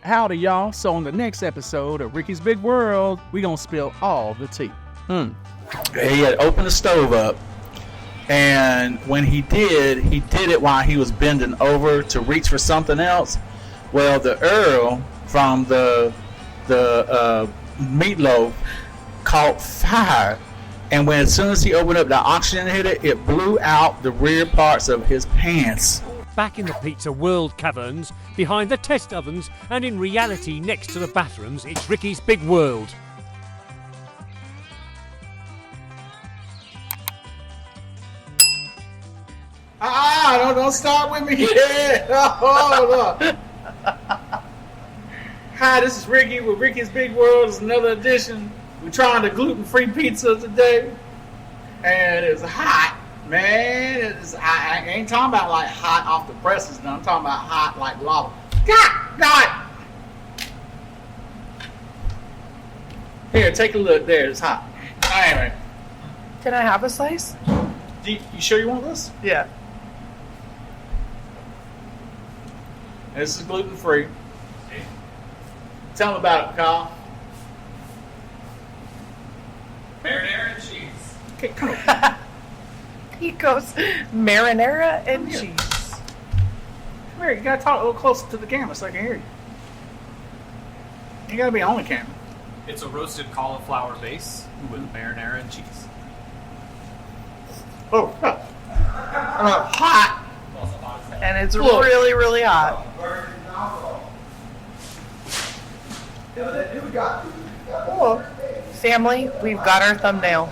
Howdy, y'all. So on the next episode of Ricky's Big World, we gonna spill all the tea. He had opened the stove up, and when he did it while he was bending over to reach for something else. Well, the Earl from the meatloaf caught fire, and as soon as he opened up, the oxygen hit it, it blew out the rear parts of his pants. Back in the Pizza World caverns, behind the test ovens, and in reality next to the bathrooms, it's Ricky's Big World. Don't start with me yet. Oh, look. Hi, this is Ricky with Ricky's Big World. It's another edition. We're trying the gluten-free pizza today, and it's hot, man. I ain't talking about like hot off the presses. No, I'm talking about hot like lava. God! Here, take a look. There, it's hot. Anyway, Can I have a slice? you sure you want this? Yeah. This is gluten-free. Tell them about it, Kyle. Marinara and cheese. Okay, come on. He goes marinara and cheese. Come here, you gotta talk a little closer to the camera so I can hear you. You gotta be on the camera. It's a roasted cauliflower base with marinara and cheese. Oh, hot. And it's Look. really, really hot. Oh, Family, we've got our thumbnail.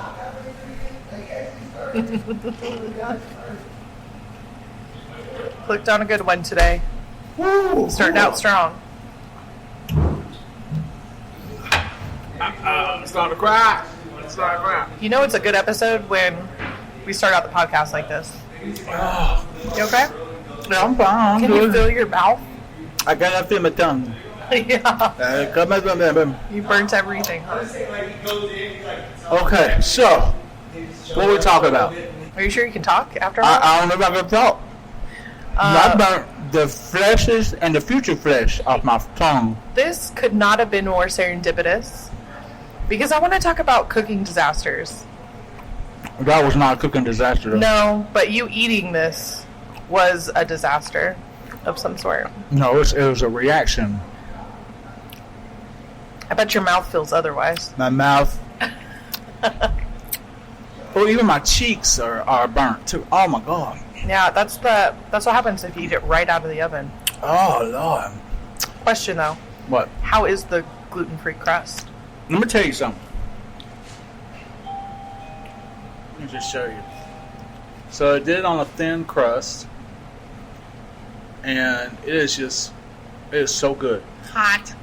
Clicked on a good one today. woo, Starting out strong. I'm starting to cry. You know it's a good episode when we start out the podcast like this. You okay? Yeah, I'm fine. Can you feel your mouth? I gotta feel my tongue. Yeah. Come on. You burnt everything, huh? Okay, so what we talking about? Are you sure you can talk after all? I don't know if I can talk. I burnt the fleshes and the future flesh off my tongue. This could not have been more serendipitous because I want to talk about cooking disasters. That was not a cooking disaster, though. No, but you eating this was a disaster of some sort. No, it was a reaction. I bet your mouth feels otherwise. My mouth. Well, even my cheeks are burnt too. Oh my god. Yeah, that's what happens if you eat it right out of the oven. Oh lord. Question though, What? how is the gluten-free crust? Let me tell you something. Let me just show you. So I did it on a thin crust, and it is so good. Hot.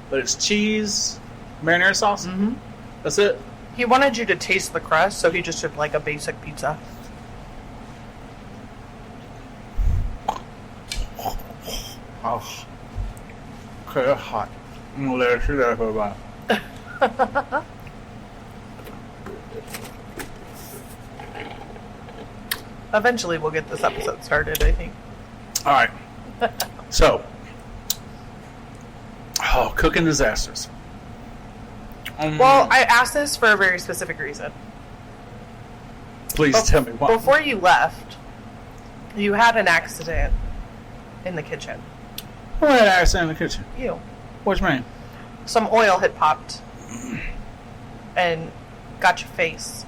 But it's cheese, marinara sauce. Mm-hmm. That's it. He wanted you to taste the crust, so he just did like a basic pizza. Oh. Okay, that's hot. I'm gonna let it sit there for a while. Eventually we'll get this episode started, I think. Alright. So. Oh, cooking disasters. Well, I asked this for a very specific reason. Please tell me why. Before you left, you had an accident in the kitchen. Who had an accident in the kitchen? You. What you mean? Some oil had popped and got your face.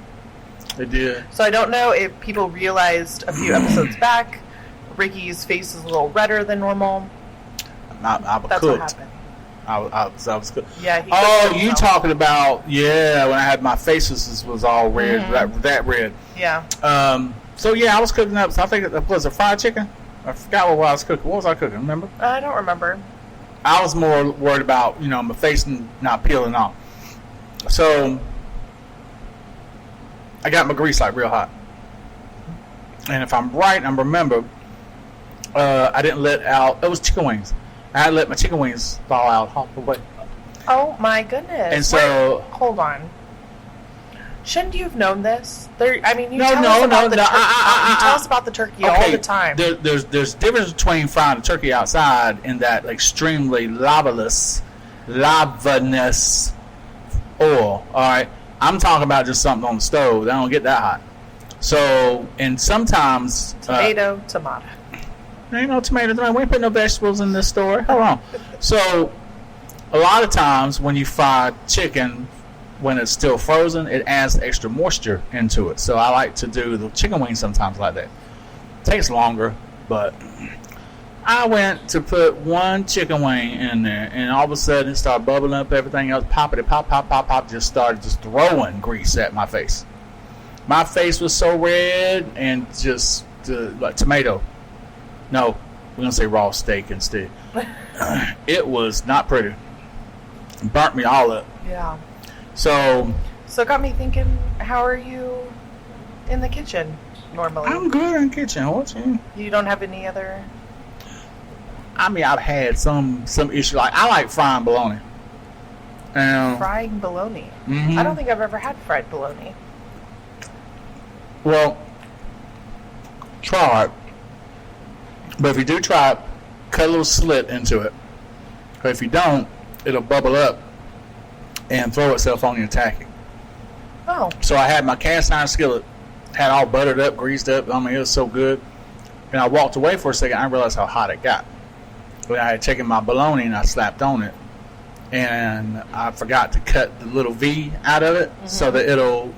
It did. So I don't know if people realized a few episodes back, Ricky's face is a little redder than normal. I That's cooked. what happened. I was good. Yeah. He Oh, cooked you himself. talking about when I had my face was all red, that red. Yeah. So yeah, I was cooking up. So I think it was a fried chicken. I forgot what I was cooking. What was I cooking? Remember? I don't remember. I was more worried about my face not peeling off. So I got my grease like real hot, and if I'm right, I remember I didn't let out. It was chicken wings. I had to let my chicken wings fall out half the way. Oh my goodness. And so- Wait, hold on. Shouldn't you have known this? You No, tell no, us about no, the no, turkey. You tell us about the turkey all the time. There's difference between frying a turkey outside in that extremely lavaness oil. All right, I'm talking about just something on the stove. They don't get that hot. So, and sometimes Tomato. There ain't no tomatoes. We ain't putting no vegetables in this store. Hold on. So, a lot of times when you fry chicken, when it's still frozen, it adds extra moisture into it. So I like to do the chicken wings sometimes like that. Takes longer, but I went to put one chicken wing in there, and all of a sudden it started bubbling up. Everything else, poppity pop, pop, pop, pop, just started throwing grease at my face. My face was so red and just like tomato. No, we're gonna say raw steak instead. It was not pretty. It burnt me all up. Yeah. So it got me thinking, how are you in the kitchen normally? I'm good in the kitchen. What you don't have any other... I mean, I've had some issue. Like, I like frying bologna. Frying bologna? Mm-hmm. I don't think I've ever had fried bologna. Well, try it. But if you do try it, cut a little slit into it. But if you don't, it'll bubble up and throw itself on you and attack you. Oh. So I had my cast iron skillet, had all buttered up, greased up. I mean, it was so good. And I walked away for a second. I realized how hot it got. But I had taken my bologna and I slapped on it. And I forgot to cut the little V out of it so that it'll,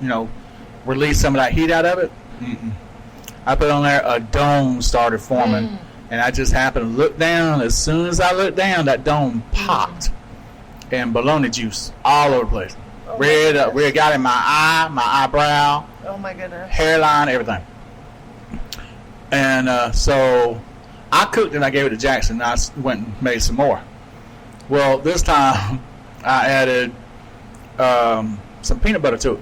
release some of that heat out of it. Mm-mm. I put on there, a dome started forming. And I just happened to look down. As soon as I looked down, that dome popped. And bologna juice all over the place. Red got in my eye, my eyebrow. Oh my goodness. Hairline, everything. And so I cooked and I gave it to Jackson. And I went and made some more. Well, this time I added some peanut butter to it.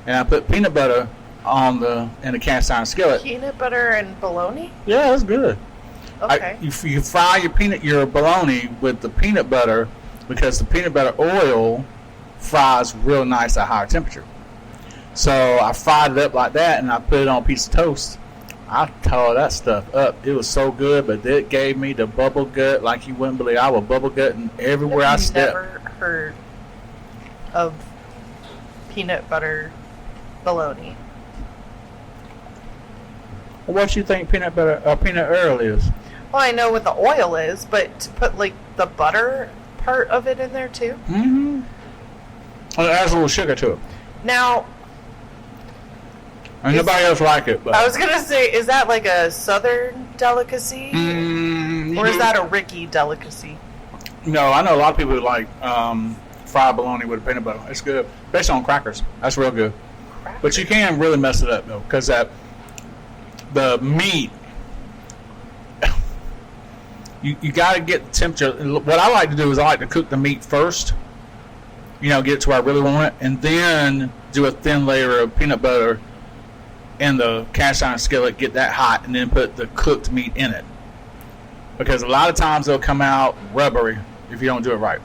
And I put peanut butter in the cast iron skillet. Peanut butter and bologna? Yeah, that's good. Okay. You fry your bologna with the peanut butter because the peanut butter oil fries real nice at higher temperature. So I fried it up like that and I put it on a piece of toast. I tore that stuff up. It was so good, but it gave me the bubble gut like you wouldn't believe. I was bubble gutting everywhere I stepped. I've never heard of peanut butter bologna. What do you think peanut Earl is? Well, I know what the oil is, but to put like the butter part of it in there too? Mm-hmm. Well, it adds a little sugar to it. Now... And nobody else like it. But. I was going to say, is that like a southern delicacy? Or is that a Ricky delicacy? No, I know a lot of people who like fried bologna with peanut butter. It's good. Especially on crackers. That's real good. Crackers. But you can really mess it up, though, because the meat... You got to get the temperature. What I like to do is I like to cook the meat first. Get it to where I really want it. And then do a thin layer of peanut butter in the cast iron skillet, get that hot, and then put the cooked meat in it. Because a lot of times they'll come out rubbery if you don't do it right.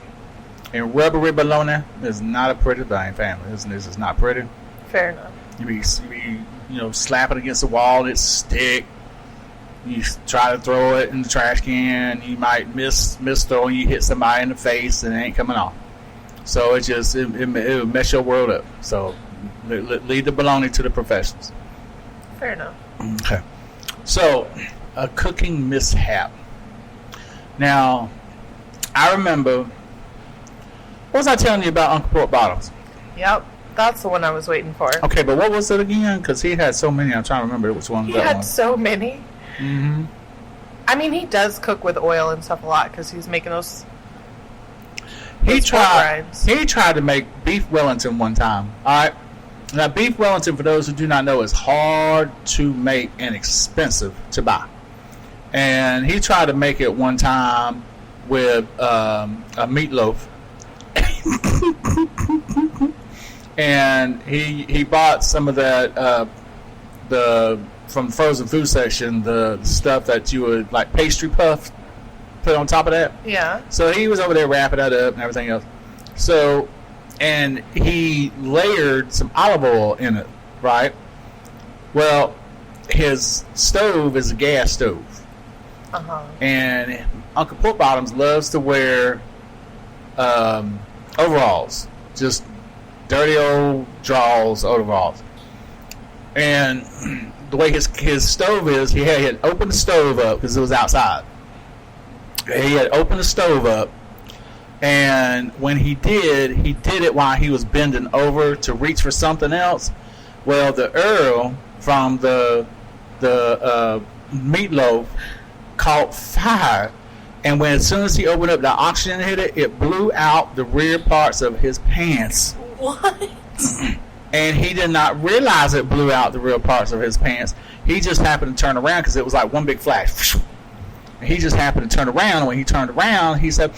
And rubbery bologna is not a pretty thing, family. This is not pretty. Fair enough. You be slap it against the wall, and it stick. You try to throw it in the trash can, you might miss throwing. You hit somebody in the face, and it ain't coming off. So it will mess your world up. So leave the bologna to the professionals. Fair enough. Okay. So, a cooking mishap. Now, I remember... What was I telling you about Uncle Pork Bottoms? Yep. That's the one I was waiting for. Okay, but what was it again? Because he had so many. I'm trying to remember which one. He had so many. Mm-hmm. I mean, he does cook with oil and stuff a lot because he's making those... He tried to make Beef Wellington one time. All right. Now, Beef Wellington, for those who do not know, is hard to make and expensive to buy. And he tried to make it one time with a meatloaf. And he bought some of that from the frozen food section, the stuff that you would like pastry puff put on top of that. Yeah. So he was over there wrapping that up and everything else. So and he layered some olive oil in it, right? Well, his stove is a gas stove. And Uncle Pork Bottoms loves to wear overalls, just dirty old draws overalls. And the way his stove is, he had opened the stove up because it was outside. He had opened the stove up, and when he did it while he was bending over to reach for something else. Well, the Earl from the meatloaf caught fire, and as soon as he opened up, the oxygen hit it. It blew out the rear parts of his pants. What? And he did not realize it blew out the rear parts of his pants. He just happened to turn around because it was like one big flash. And he just happened to turn around. And when he turned around, he said,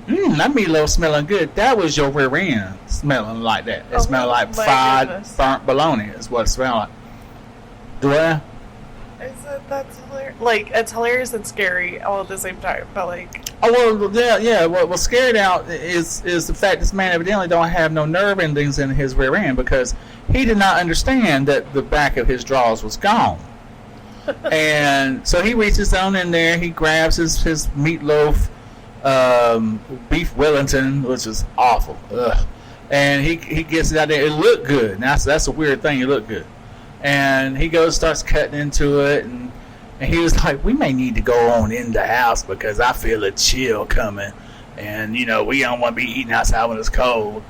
that meatloaf smelling good. That was your rear end smelling like that. It smelled like fried, burnt bologna is what it smelled like. Do I? That's hilarious. Like, it's hilarious and scary all at the same time. But, like... Oh, well, yeah. What's scary now is the fact this man evidently don't have no nerve endings in his rear end because he did not understand that the back of his drawers was gone. And so he reaches down in there, he grabs his meatloaf, Beef Wellington, which is awful. Ugh. And he gets it out there. It looked good. Now, that's a weird thing. It looked good. And he starts cutting into it, and he was like, we may need to go on in the house because I feel a chill coming. And, we don't want to be eating outside when it's cold.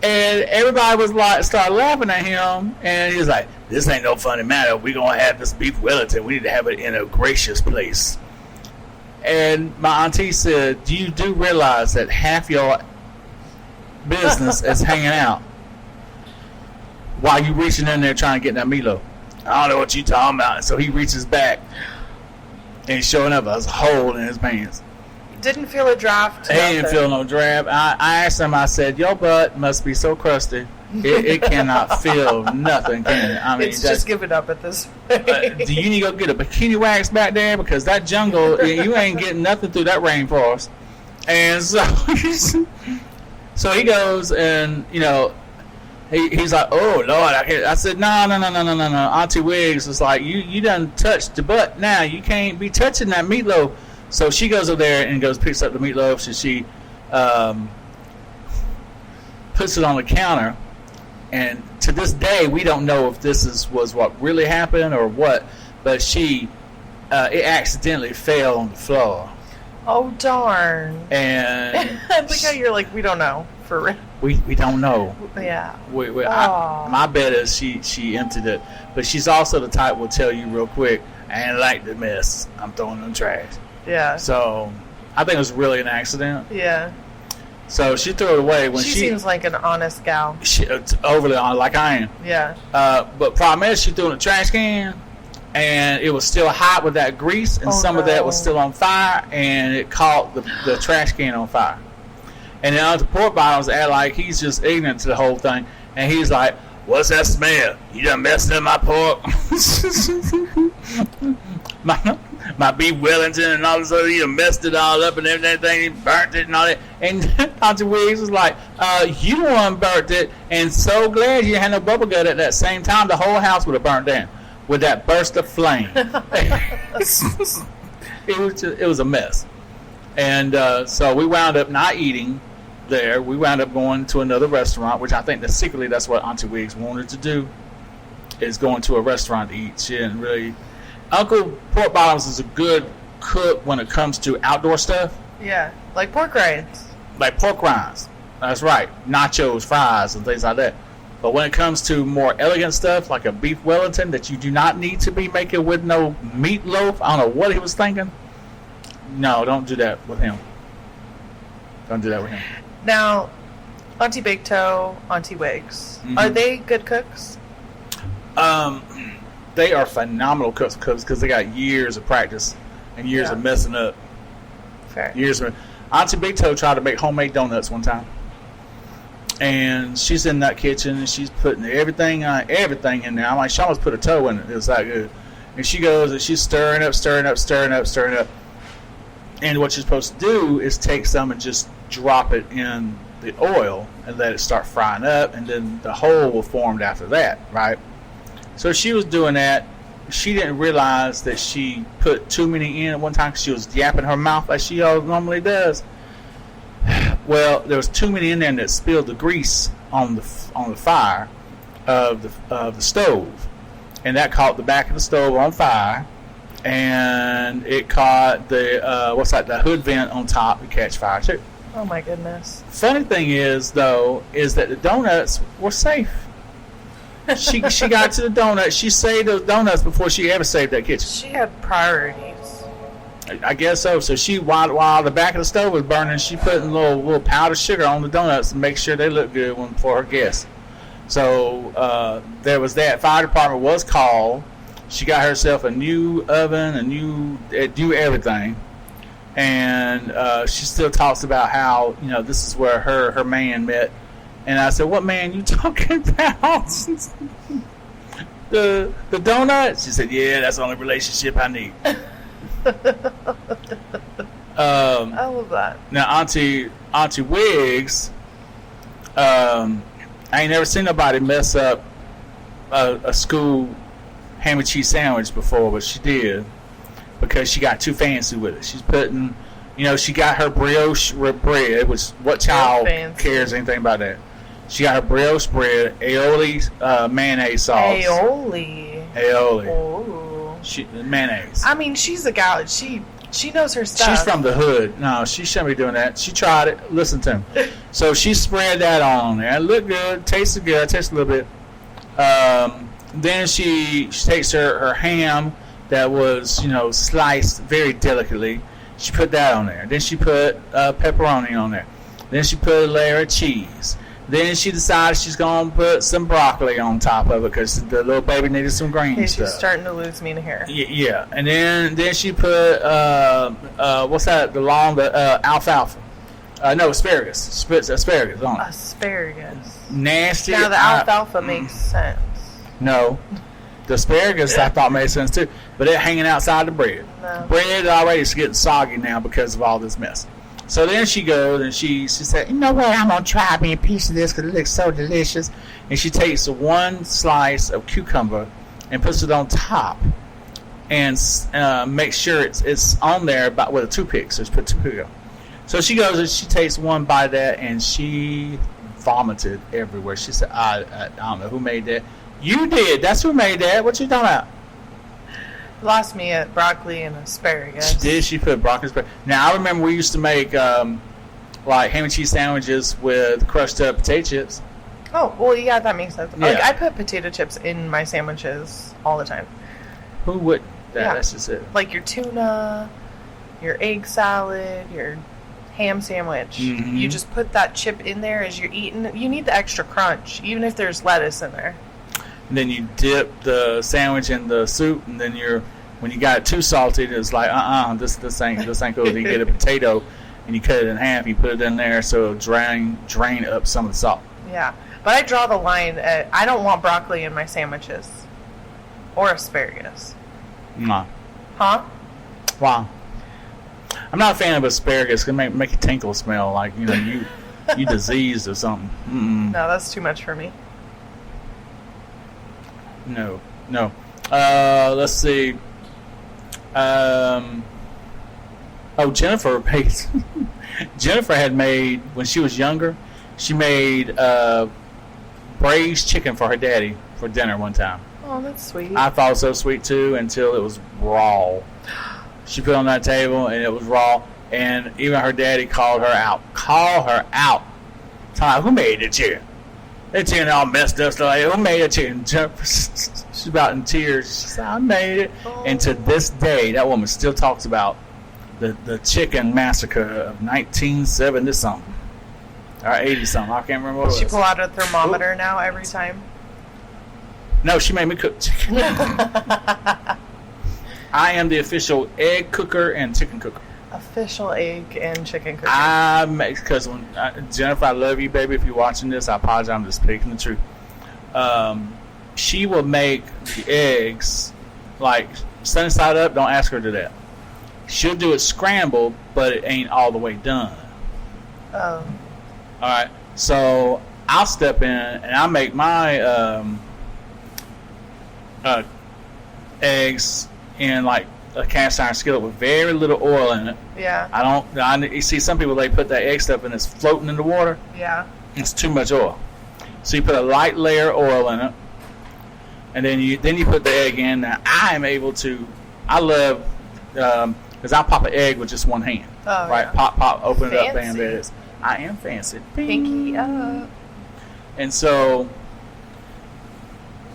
And everybody was like, started laughing at him, and he was like, this ain't no funny matter. We're going to have this Beef Wellington. We need to have it in a gracious place. And my auntie said, you do realize that half your business is hanging out while you reaching in there trying to get that meatloaf. I don't know what you talking about. And so he reaches back, and he's showing up a hole in his pants. Didn't feel a draft. He didn't feel no draft. I asked him, I said, your butt must be so crusty. It cannot feel nothing, can it? I mean, it's just give it up at this point. Do you need to go get a bikini wax back there? Because that jungle, you ain't getting nothing through that rainforest. And so he goes and, he's like, oh, Lord, I can't. I said, no. Auntie Wiggs was like, you done touched the butt. Now you can't be touching that meatloaf. So she goes over there and picks up the meatloaf. So she puts it on the counter. And to this day, we don't know if this was what really happened or what. But it accidentally fell on the floor. Oh, darn. And I think how you're like, we don't know. For real. We don't know. Yeah. My bet is she emptied it. But she's also the type will tell you real quick, I ain't like the mess. I'm throwing it in the trash. Yeah. So I think it was really an accident. Yeah. So she threw it away when she seems like an honest gal. She overly honest, like I am. Yeah. But problem is, she threw it in the trash can, and it was still hot with that grease, and some of that was still on fire, and it caught the trash can on fire. And then Uncle Pork Bottoms act like he's just ignorant to the whole thing, and he's like, "What's that smell? You done messed up my pork." My Beef Wellington and all this other, you messed it all up and everything, you burnt it and all that. And Auntie Wiggs was like, you the one burnt it, and so glad you had no bubble gut at that same time. The whole house would have burnt down with that burst of flame. It was a mess. And so we wound up not eating there. We wound up going to another restaurant, which I think that secretly that's what Auntie Wiggs wanted to do, is going to a restaurant to eat. She didn't really... Uncle Pork Bottoms is a good cook when it comes to outdoor stuff. Yeah, like pork rinds. Like pork rinds. That's right. Nachos, fries, and things like that. But when it comes to more elegant stuff, like a Beef Wellington that you do not need to be making with no meatloaf, I don't know what he was thinking. No, don't do that with him. Don't do that with him. Now, Auntie Bego, Auntie Wiggs, are they good cooks? They are phenomenal cooks because they got years of practice and years of messing up. Fair. Auntie Bego tried to make homemade donuts one time, and she's in that kitchen and she's putting everything in there. I'm like, she almost put a toe in it. It was that good. And she goes and she's stirring up. And what you're supposed to do is take some and just drop it in the oil and let it start frying up, and then the hole will form after that, right? So she was doing that. She didn't realize that she put too many in at one time because she was yapping her mouth like she normally does. Well, there was too many in there, and it spilled the grease on the fire of the stove, and that caught the back of the stove on fire, and it caught the the hood vent on top to catch fire too. Oh my goodness! Funny thing is that the donuts were safe. She got to the donuts. She saved those donuts before she ever saved that kitchen. She had priorities. I guess so. So she, while the back of the stove was burning, she put a little powdered sugar on the donuts to make sure they looked good for her guests. So there was that. Fire department was called. She got herself a new oven, a new everything, and she still talks about how this is where her man met. And I said, "What man you talking about?" the donuts. She said, "Yeah, that's the only relationship I need." I love that. Now, Auntie Wiggs, I ain't never seen nobody mess up a school ham and cheese sandwich before, but she did because she got too fancy with it. She's putting, she got her brioche bread, which what child cares anything about that? She got her brioche bread, aioli mayonnaise sauce. Aioli. Oh. Mayonnaise. I mean, she's a gal. She knows her stuff. She's from the hood. No, she shouldn't be doing that. She tried it. Listen to him. So she spread that on there. It looked good. Tasted good. I tasted a little bit. Then she takes her ham that was, sliced very delicately. She put that on there. Then she put pepperoni on there. Then she put a layer of cheese. Then she decided she's going to put some broccoli on top of it because the little baby needed some green stuff. She's starting to lose me hair. Yeah. And then she put, what's that? The alfalfa. No, asparagus. She puts asparagus on it. Asparagus. Nasty. Now, the alfalfa makes sense. No. The asparagus I thought made sense too. But it hanging outside the bread. No. Bread already is getting soggy now because of all this mess. So then she goes and she said, "You know what? I'm going to try me a piece of this because it looks so delicious." And she takes one slice of cucumber and puts it on top and makes sure it's on there with a toothpick. So she put toothpick on. So she goes and she takes one bite of that and she vomited everywhere. She said, I don't know who made that. You did. That's who made that. What you talking about? Lost me at broccoli and asparagus. She did. She put broccoli and asparagus. Now, I remember we used to make ham and cheese sandwiches with crushed up potato chips. Oh, well, yeah, that makes sense. Yeah. Like, I put potato chips in my sandwiches all the time. Who would? Yeah. That's just it. Like your tuna, your egg salad, your ham sandwich. Mm-hmm. You just put that chip in there as you're eating. You need the extra crunch, even if there's lettuce in there. And then you dip the sandwich in the soup, and then when you got it too salty, it's like this ain't cool. You get a potato and you cut it in half, you put it in there so it'll drain up some of the salt. Yeah, but I draw the line at I don't want broccoli in my sandwiches or asparagus. No. Huh? Wow. I'm not a fan of asparagus. It can make your tinkle smell like you diseased or something. Mm-mm. No, that's too much for me. No. Let's see. Jennifer Jennifer had made, when she was younger, she made braised chicken for her daddy for dinner one time. Oh, that's sweet. I thought it was so sweet too until it was raw. She put it on that table and it was raw, and even her daddy called her out. Tell her, who made the chicken? That chicken all messed up. So like, who made the chicken? She's about in tears. She said, I made it. Oh. And to this day, that woman still talks about the chicken massacre of 1970 something or 80 something. I can't remember what it was. She pull out a thermometer now every time. No, she made me cook chicken. I am the official egg cooker and chicken cooker. Official egg and chicken cooker. Because when Jennifer, I love you, baby. If you're watching this, I apologize. I'm just speaking the truth. She will make the eggs like sunny side up. Don't ask her to do that. She'll do it scrambled, but it ain't all the way done. Oh. All right. So I'll step in and I'll make my eggs in like a cast iron skillet with very little oil in it. Yeah. You see some people, they put that egg stuff and it's floating in the water. Yeah. It's too much oil. So you put a light layer of oil in it, and then you put the egg in. Now I love because I'll pop an egg with just one hand. Oh, right, yeah. pop, open it up, bam, Fancy. there it is. I am fancy. Pinky up. And so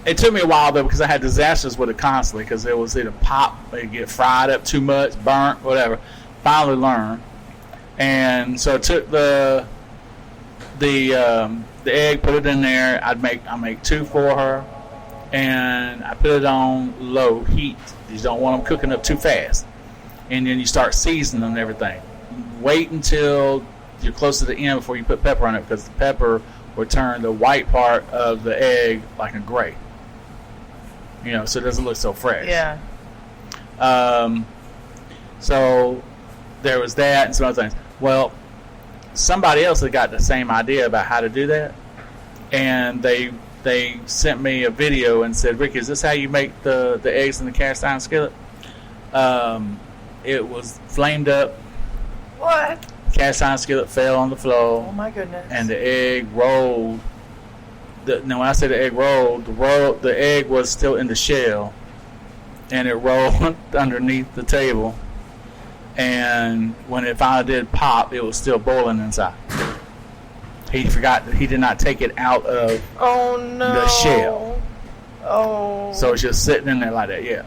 it took me a while though, because I had disasters with it constantly, because it was either pop, it get fried up too much, burnt, whatever. Finally learned, and so I took the egg, put it in there. I make two for her, and I put it on low heat. You don't want them cooking up too fast, and then you start seasoning and everything. Wait until you're close to the end before you put pepper on it, because the pepper will turn the white part of the egg like a gray. So it doesn't look so fresh. Yeah. So there was that and some other things. Well, somebody else had got the same idea about how to do that, and they sent me a video and said, "Ricky, is this how you make the eggs in the cast iron skillet?" It was flamed up. What? Cast iron skillet fell on the floor. Oh my goodness. And the egg rolled. When I say the egg rolled, the egg was still in the shell, and it rolled underneath the table. And when it finally did pop, it was still boiling inside. He forgot that he did not take it out of the shell. Oh. So it's just sitting in there like that. Yeah.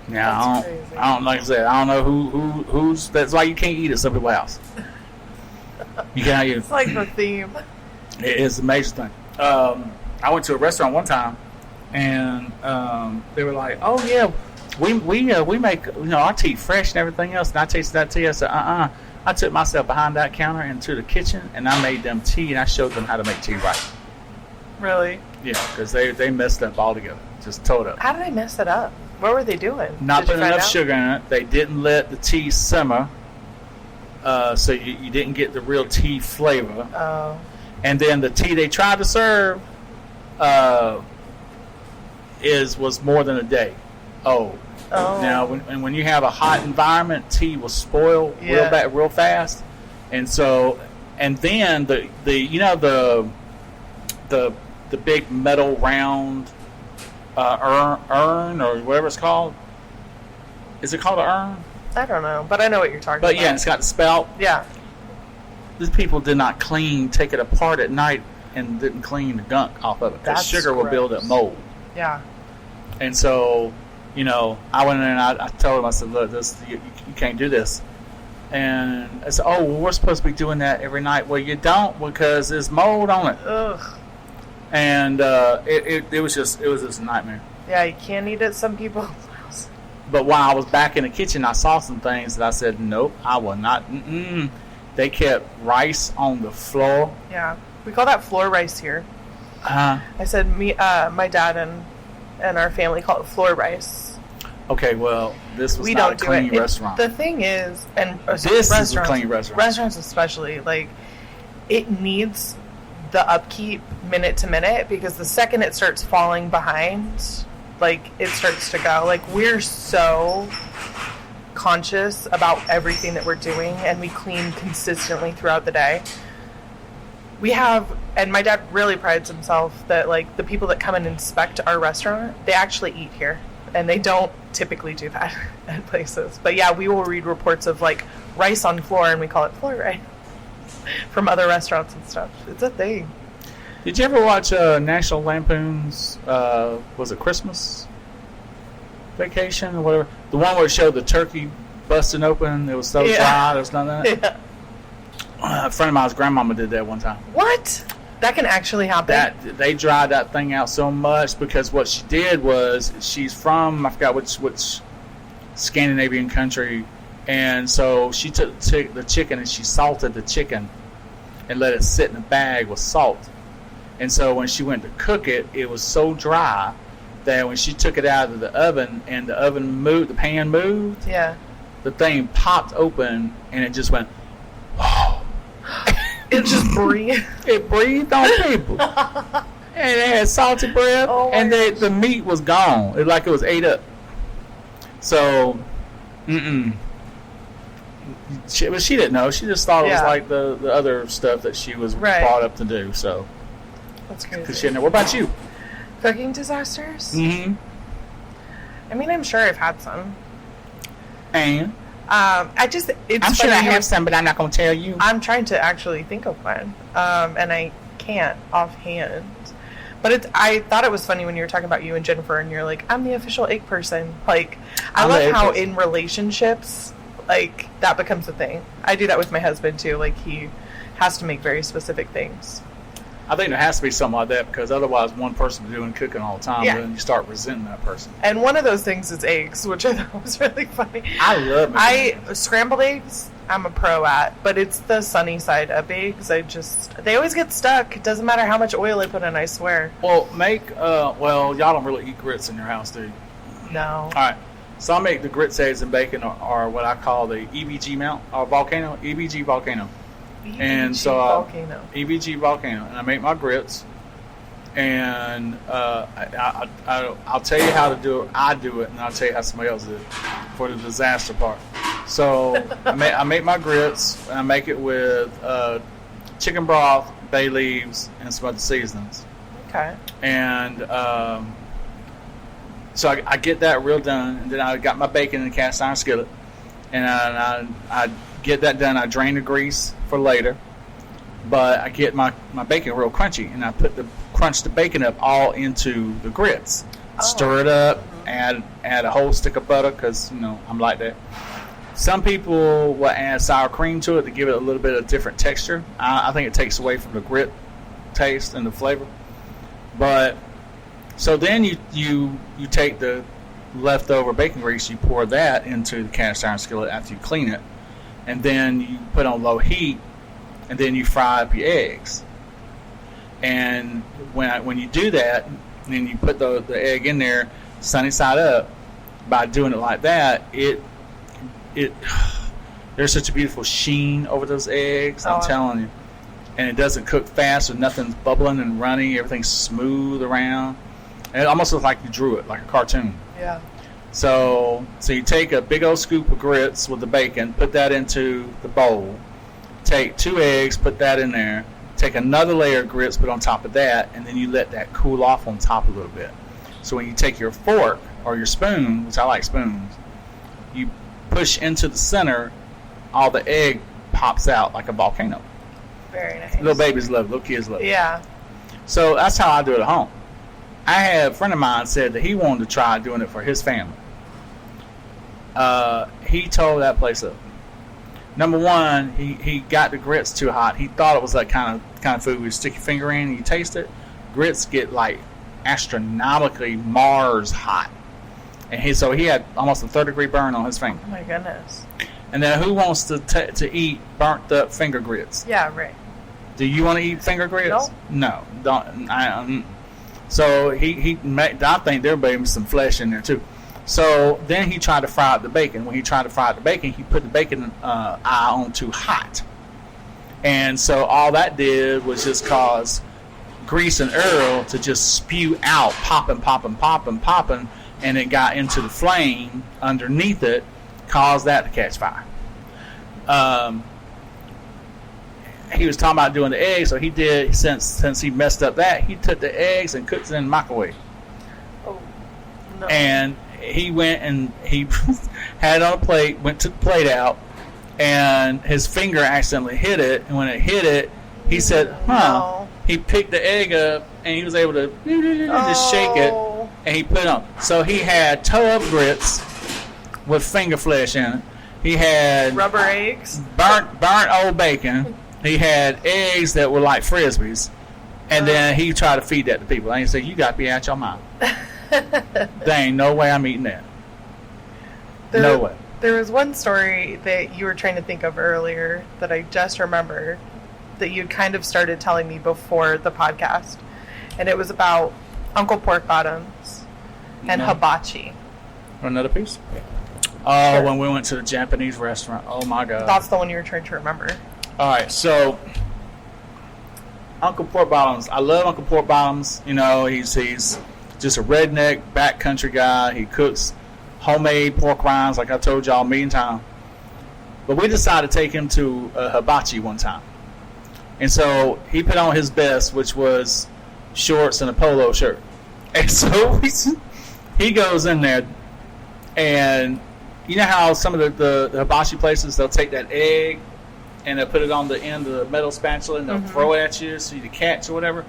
Now Crazy. I don't like I said, I don't know who's. That's why you can't eat at some people's house. You can't eat. It's like the theme. It is a major thing. I went to a restaurant one time, and they were like, "Oh yeah, we make our tea fresh and everything else." And I tasted that tea. I said, I took myself behind that counter into the kitchen, and I made them tea, and I showed them how to make tea right. Really? Yeah, because they messed up altogether, just totally up. How did they mess it up? What were they doing? Not Did you putting find enough out? sugar in it. They didn't let the tea simmer, so you didn't get the real tea flavor. Oh. And then the tea they tried to serve was more than a day. Oh. Now, when you have a hot environment, tea will spoil real fast. And so, and then the big metal round urn or whatever it's called. Is it called an urn? I don't know, but I know what you're talking about. But yeah, it's got the spout. Yeah. These people did not take it apart at night and didn't clean the gunk off of it. Because That's sugar will build up gross. mold. Yeah. And so, I went in and I told him, I said, look, you can't do this. And I said, oh, well, we're supposed to be doing that every night. Well, you don't, because there's mold on it. Ugh. And it was just a nightmare. Yeah, you can't eat at some people's house. But while I was back in the kitchen, I saw some things that I said, nope, I will not. They kept rice on the floor. Yeah. We call that floor rice here. I said my dad and our family call it floor rice. Okay, well, this was We not don't a clean do it. restaurant. The thing is, and This is a clean restaurant. Restaurants especially, like, it needs the upkeep minute to minute, because the second it starts falling behind, like, it starts to go. Like, we're so conscious about everything that we're doing, and we clean consistently throughout the day. We have, and my dad really prides himself that, like, the people that come and inspect our restaurant, they actually eat here, and they don't typically do that at places. But yeah, we will read reports of, like, rice on floor, and we call it floor rice, from other restaurants and stuff. It's a thing. Did you ever watch National Lampoon's, was it Christmas Vacation or whatever? The one where it showed the turkey busting open. It was so dry, there was nothing in it. Yeah. A friend of mine's grandmama did that one time. What? That can actually happen. They dried that thing out so much, because what she did was, she's from, I forgot which Scandinavian country, and so she took the chicken and she salted the chicken and let it sit in a bag with salt. And so when she went to cook it, it was so dry that when she took it out of the oven and the oven moved, the pan moved, Yeah. the thing popped open and it just went, oh. It just breathed. It breathed on people. And it had salty breath, and the meat was gone. It like it was ate up. So, She didn't know. She just thought it was like the other stuff that she was brought up to do. So that's crazy. Because she didn't know. What about you? Cooking disasters? Mm-hmm. I mean, I'm sure I've had some. And I'm sure I have some, but I'm not going to tell you. I'm trying to actually think of one, and I can't offhand. But I thought it was funny when you were talking about you and Jennifer, and you're like, I'm the official egg person. Like, I love how in relationships, like, that becomes a thing. I do that with my husband, too. Like, he has to make very specific things. I think there has to be something like that, because otherwise one person is doing cooking all the time, and then you start resenting that person. And one of those things is eggs, which I thought was really funny. I love it. Scrambled eggs, I'm a pro at, but it's the sunny side up eggs. They always get stuck. It doesn't matter how much oil I put in, I swear. Well, y'all don't really eat grits in your house, do you? No. All right. So I make the grits, eggs, and bacon are what I call the EBG mount, or volcano, EBG volcano. And so EBG volcano, and I make my grits, and I'll tell you how to do it. I do it, and I'll tell you how somebody else did it for the disaster part. So I make my grits, and I make it with chicken broth, bay leaves, and some other seasonings. Okay. And so I get that real done, and then I got my bacon in a cast iron skillet, and I get that done. I drain the grease for later, but I get my bacon real crunchy, and I crunch the bacon up all into the grits. Stir it up, add a whole stick of butter, because I'm like that. Some people will add sour cream to it to give it a little bit of different texture. I think it takes away from the grit taste and the flavor. But so then you take the leftover bacon grease, you pour that into the cast iron skillet after you clean it, and then you put on low heat, and then you fry up your eggs. And when you do that, then you put the egg in there sunny side up. By doing it like that, there's such a beautiful sheen over those eggs. I'm telling you. And it doesn't cook fast, so nothing's bubbling and runny. Everything's smooth around. And it almost looks like you drew it, like a cartoon. Yeah. So you take a big old scoop of grits with the bacon, put that into the bowl. Take 2 eggs, put that in there. Take another layer of grits, put on top of that, and then you let that cool off on top a little bit. So when you take your fork or your spoon, which I like spoons, you push into the center, all the egg pops out like a volcano. Very nice. Little babies love it. Little kids love it. Yeah. So that's how I do it at home. I had a friend of mine said that he wanted to try doing it for his family. He tore that place up. Number one, he got the grits too hot. He thought it was that kind of food where you stick your finger in and you taste it. Grits get like astronomically Mars hot. And so he had almost a 3rd-degree burn on his finger. Oh my goodness. And then who wants to eat burnt up finger grits? Yeah, right. Do you want to eat finger grits? No. Don't. So I think there may be some flesh in there too. So then he tried to fry up the bacon. When he tried to fry up the bacon, he put the bacon eye on too hot. And so all that did was just cause grease and Earl to just spew out, popping, and it got into the flame underneath it, caused that to catch fire. He was talking about doing the eggs, so he did, since he messed up that, he took the eggs and cooked it in the microwave. Oh, no. And he went and he had it on a plate, went to the plate out, and his finger accidentally hit it, and when it hit it, he said, no. He picked the egg up, and he was able to just shake it, and he put it on. So he had toe-up grits with finger flesh in it. He had rubber eggs, burnt old bacon. He had eggs that were like Frisbees, and then he tried to feed that to people. And he said, "You got to be out your mind. There ain't no way I'm eating that. No way." There was one story that you were trying to think of earlier that I just remembered that you kind of started telling me before the podcast, and it was about Uncle Pork Bottoms and hibachi. Another piece? Oh, sure. When we went to the Japanese restaurant. Oh my God. That's the one you were trying to remember. All right, so Uncle Pork Bottoms. I love Uncle Pork Bottoms. You know, he's just a redneck backcountry guy. He cooks homemade pork rinds, like I told y'all a million times. But we decided to take him to a hibachi one time. And so he put on his best, which was shorts and a polo shirt. And so he goes in there, and you know how some of the hibachi places, they'll take that egg and they'll put it on the end of the metal spatula and they'll throw it at you so you to catch or whatever.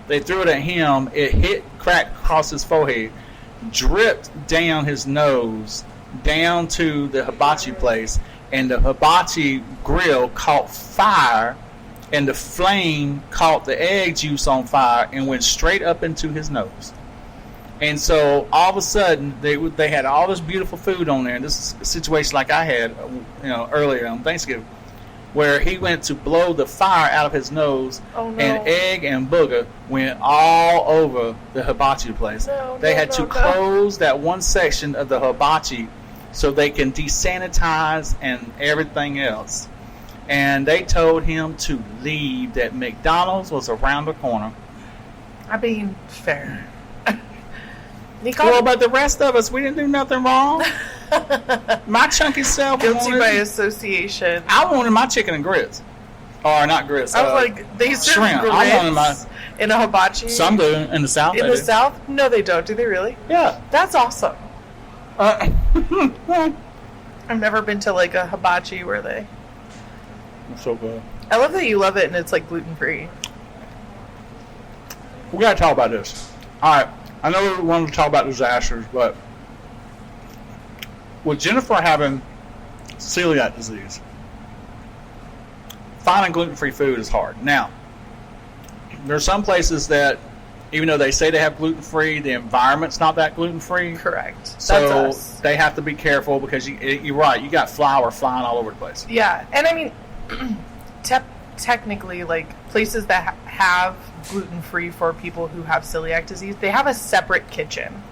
They threw it at him. It cracked across his forehead, dripped down his nose, down to the hibachi place, and the hibachi grill caught fire, and the flame caught the egg juice on fire and went straight up into his nose. And so all of a sudden they had all this beautiful food on there. And this is a situation like I had, earlier on Thanksgiving, where he went to blow the fire out of his nose, and egg and booger went all over the hibachi place. They had to close that one section of the hibachi so they can desanitize and everything else. And they told him to leave, that McDonald's was around the corner. I mean, fair. Well, but the rest of us, we didn't do nothing wrong. My chunky self guilty by association. I wanted my chicken and grits. Or not grits. I was like, they serve shrimp. grits I wanted my in a hibachi? Some do. In the South, In the South? No, they don't. Do they really? Yeah. That's awesome. I've never been to like a hibachi where they... It's so good. I love that you love it and it's like gluten-free. We gotta talk about this. Alright. I know we wanted to talk about disasters, but with Jennifer having celiac disease, finding gluten-free food is hard. Now, there are some places that, even though they say they have gluten-free, the environment's not that gluten-free. Correct. So That's us. They have to be careful because you're right. You got flour flying all over the place. Yeah, and I mean, technically, like places that have gluten-free for people who have celiac disease, they have a separate kitchen.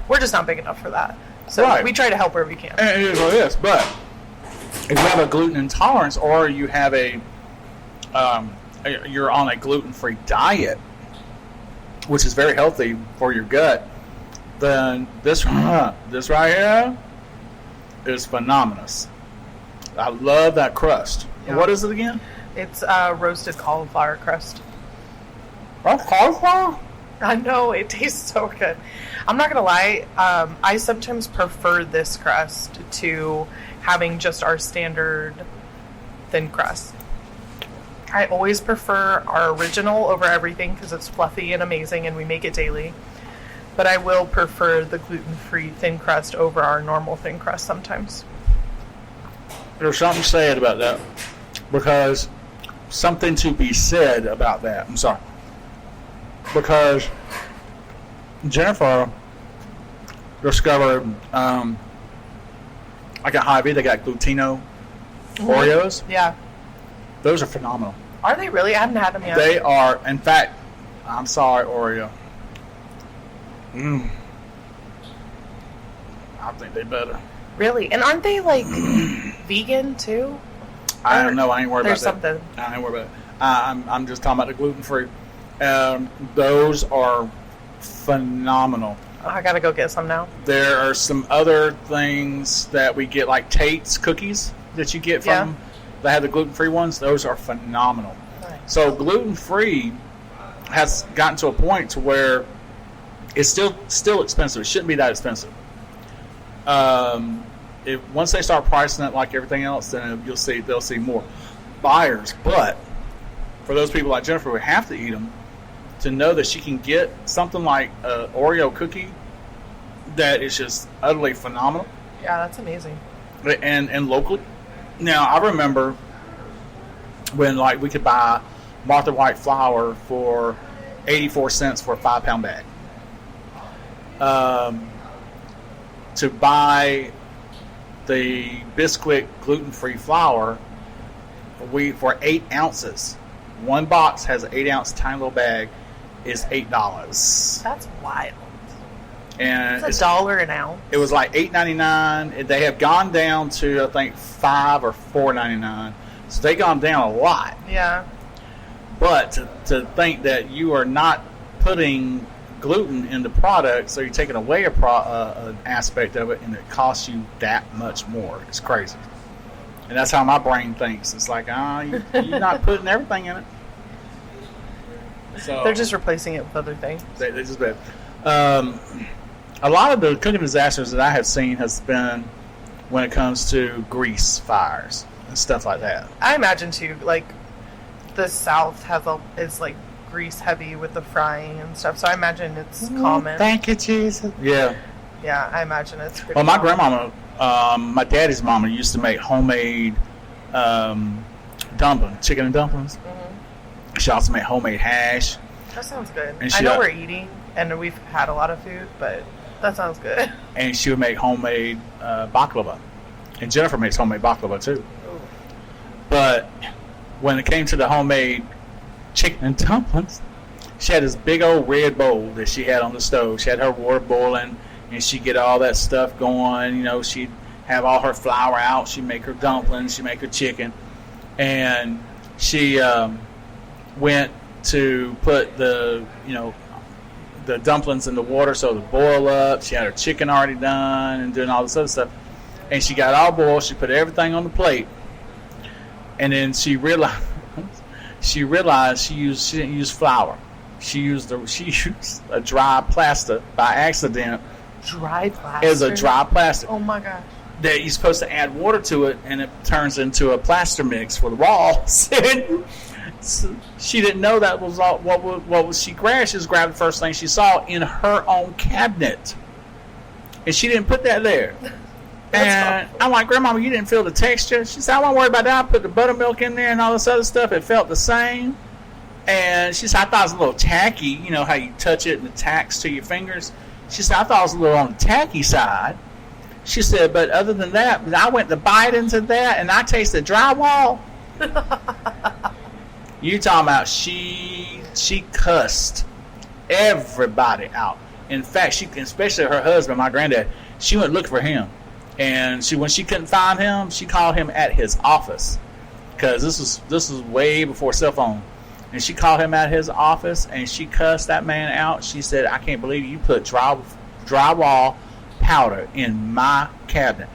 We're just not big enough for that. So right. We try to help wherever we can. And it is what it is. But if you have a gluten intolerance or you have you're on a gluten-free diet, which is very healthy for your gut, then this right here is phenomenal. I love that crust. Yeah. What is it again? It's roasted cauliflower crust. Oh, cauliflower? I know, it tastes so good. I'm not going to lie, I sometimes prefer this crust to having just our standard thin crust. I always prefer our original over everything because it's fluffy and amazing and we make it daily. But I will prefer the gluten-free thin crust over our normal thin crust sometimes. There's something said about that. Because something to be said about that. I'm sorry. Because Jennifer discovered, like at Hy-Vee, they got glutino Oreos. Yeah. Those are phenomenal. Are they really? I haven't had them yet. They are, in fact, I'm sorry, Oreo. I think they better. Really? And aren't they like vegan too? I don't know. I ain't worried about that. There's something. I ain't worried about it. I'm just talking about the gluten-free. Those are phenomenal. Oh, I gotta go get some now. There are some other things that we get, like Tate's cookies that you get from that have the gluten-free ones. Those are phenomenal. Nice. So gluten-free has gotten to a point to where it's still expensive. It shouldn't be that expensive. Once they start pricing it like everything else, then they'll see more buyers. But for those people like Jennifer who have to eat them, to know that she can get something like an Oreo cookie that is just utterly phenomenal. Yeah, that's amazing. And locally. Now, I remember when we could buy Martha White flour for 84 cents for a 5-pound bag. To buy the Bisquick gluten-free flour, for 8 ounces. One box has an 8-ounce tiny little bag, is $8. That's wild. And it's $1 an ounce. It was like $8.99. They have gone down to I think $5 or $4.99. So they gone down a lot. Yeah. But to think that you are not putting gluten in the product, so you're taking away an aspect of it, and it costs you that much more. It's crazy. And that's how my brain thinks. It's like, you're not putting everything in it. So They're just replacing it with other things. They just bad. A lot of the cooking disasters that I have seen has been when it comes to grease fires and stuff like that. I imagine too, like the South is like grease heavy with the frying and stuff. So I imagine it's common. Thank you, Jesus. Yeah. Yeah, I imagine it's pretty. Well, my common. grandmama, my daddy's mama used to make homemade dumplings, chicken and dumplings. Mm-hmm. She also made homemade hash. That sounds good. And I know we're eating, and we've had a lot of food, but that sounds good. And she would make homemade baklava. And Jennifer makes homemade baklava too. Ooh. But when it came to the homemade chicken and dumplings, she had this big old red bowl that she had on the stove. She had her water boiling, and she'd get all that stuff going. You know, she'd have all her flour out. She'd make her dumplings. She'd make her chicken. And she went to put the dumplings in the water so to boil up. She had her chicken already done and doing all this other stuff. And she got all boiled. She put everything on the plate. And then she realized she didn't use flour. She used a dry plaster by accident. Dry plaster? As a dry plaster. Oh my gosh. That you're supposed to add water to it, and it turns into a plaster mix for the walls. She didn't know that was all. What was she grabbed? She just grabbed the first thing she saw in her own cabinet, and she didn't put that there. And I'm like, Grandma, you didn't feel the texture? She said, I won't worry about that. I put the buttermilk in there and all this other stuff. It felt the same. And she said, I thought it was a little tacky. You know how you touch it and it tacks to your fingers? She said, I thought it was a little on the tacky side. She said, but other than that, I went to bite into that and I tasted drywall. You talking about she cussed everybody out. In fact, especially her husband, my granddad, she went looking for him. And when she couldn't find him, she called him at his office. Because this was way before cell phone. And she called him at his office and she cussed that man out. She said, I can't believe you put drywall powder in my cabinet.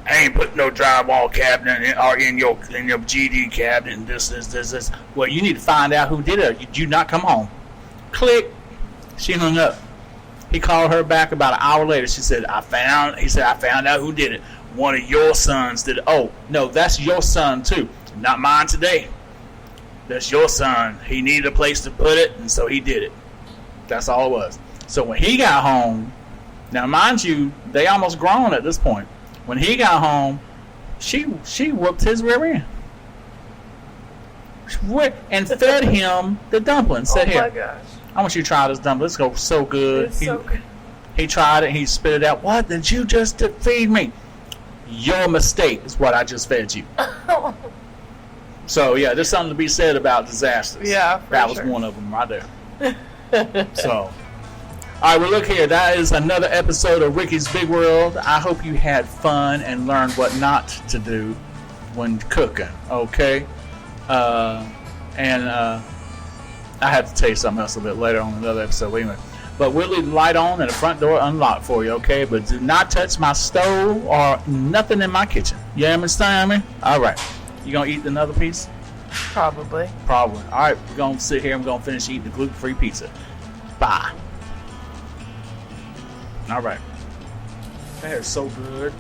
I ain't put no drywall cabinet or in your GD cabinet and this. Well, you need to find out who did it. Did you not come home? Click. She hung up. He called her back about an hour later. She said, I found out who did it. One of your sons did it. Oh, no, that's your son too. Not mine today. That's your son. He needed a place to put it, and so he did it. That's all it was. So when he got home, now mind you, they almost grown at this point. When he got home, she whooped his rear end. And fed him the dumplings. Said, oh my here, gosh. I want you to try this dumpling. It's going so good. It's so good. He tried it. He spit it out. What did you just feed me? Your mistake is what I just fed you. So, yeah, there's something to be said about disasters. Yeah, that was sure. one of them right there. So, all right, well, look here. That is another episode of Ricky's Big World. I hope you had fun and learned what not to do when cooking, okay? I have to tell you something else a bit later on another episode. Anyway. But we'll leave the light on and the front door unlocked for you, okay? But do not touch my stove or nothing in my kitchen. You understand me? All right. You going to eat another piece? Probably. Probably. All right. We're going to sit here and we're going to finish eating the gluten-free pizza. Bye. All right. That is so good.